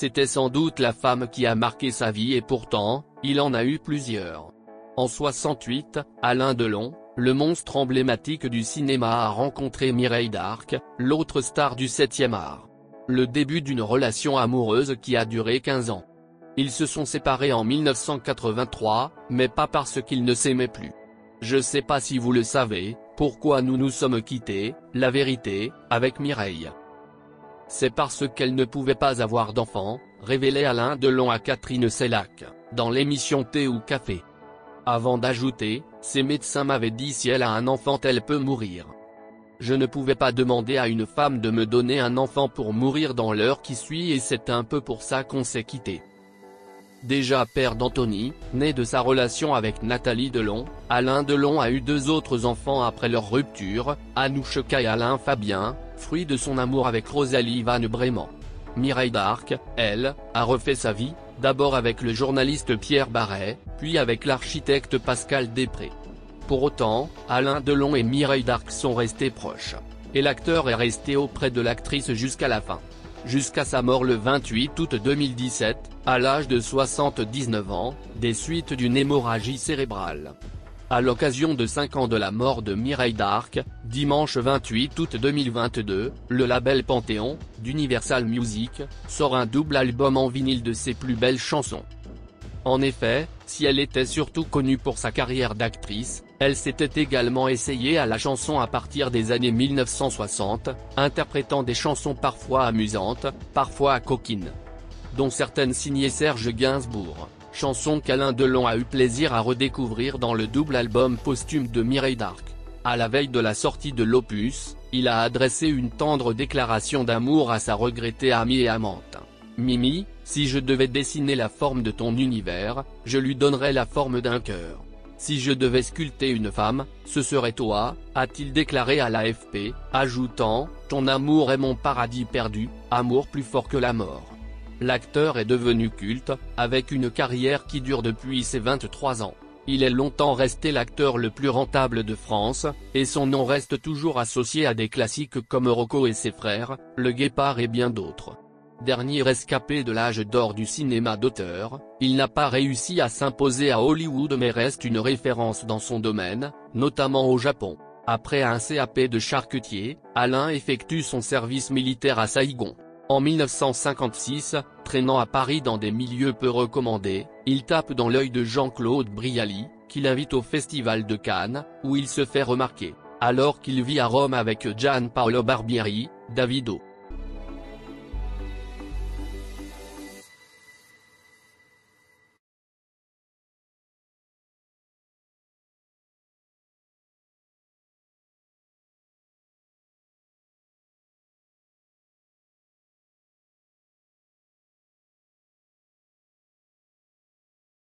C'était sans doute la femme qui a marqué sa vie et pourtant, il en a eu plusieurs. En 68, Alain Delon, le monstre emblématique du cinéma, a rencontré Mireille d'Arc, l'autre star du 7e art. Le début d'une relation amoureuse qui a duré 15 ans. Ils se sont séparés en 1983, mais pas parce qu'ils ne s'aimaient plus. Je sais pas si vous le savez, pourquoi nous nous sommes quittés, la vérité, avec Mireille. C'est parce qu'elle ne pouvait pas avoir d'enfant, révélait Alain Delon à Catherine Sellac, dans l'émission Thé ou Café. Avant d'ajouter, ses médecins m'avaient dit si elle a un enfant elle peut mourir. Je ne pouvais pas demander à une femme de me donner un enfant pour mourir dans l'heure qui suit et c'est un peu pour ça qu'on s'est quittés. Déjà père d'Anthony, né de sa relation avec Nathalie Delon, Alain Delon a eu 2 autres enfants après leur rupture, Anouchka et Alain Fabien, fruit de son amour avec Rosalie Van Bremen. Mireille d'Arc, elle, a refait sa vie, d'abord avec le journaliste Pierre Barret, puis avec l'architecte Pascal Després. Pour autant, Alain Delon et Mireille d'Arc sont restés proches. Et l'acteur est resté auprès de l'actrice jusqu'à la fin. Jusqu'à sa mort le 28 août 2017, à l'âge de 79 ans, des suites d'une hémorragie cérébrale. À l'occasion de 5 ans de la mort de Mireille d'Arc, dimanche 28 août 2022, le label Panthéon, d'Universal Music, sort un double album en vinyle de ses plus belles chansons. En effet, si elle était surtout connue pour sa carrière d'actrice, elle s'était également essayée à la chanson à partir des années 1960, interprétant des chansons parfois amusantes, parfois coquines. Dont certaines signées Serge Gainsbourg, chansons qu'Alain Delon a eu plaisir à redécouvrir dans le double album posthume de Mireille d'Arc. À la veille de la sortie de l'opus, il a adressé une tendre déclaration d'amour à sa regrettée amie et amante. Mimi, si je devais dessiner la forme de ton univers, je lui donnerais la forme d'un cœur. Si je devais sculpter une femme, ce serait toi, a-t-il déclaré à l'AFP, ajoutant, ton amour est mon paradis perdu, amour plus fort que la mort. L'acteur est devenu culte, avec une carrière qui dure depuis ses 23 ans. Il est longtemps resté l'acteur le plus rentable de France, et son nom reste toujours associé à des classiques comme Rocco et ses frères, Le Guépard et bien d'autres. Dernier rescapé de l'âge d'or du cinéma d'auteur, il n'a pas réussi à s'imposer à Hollywood mais reste une référence dans son domaine, notamment au Japon. Après un CAP de charcutier, Alain effectue son service militaire à Saïgon. En 1956, traînant à Paris dans des milieux peu recommandés, il tape dans l'œil de Jean-Claude Brialy, qui l'invite au Festival de Cannes, où il se fait remarquer, alors qu'il vit à Rome avec Gian Paolo Barbieri, Davido.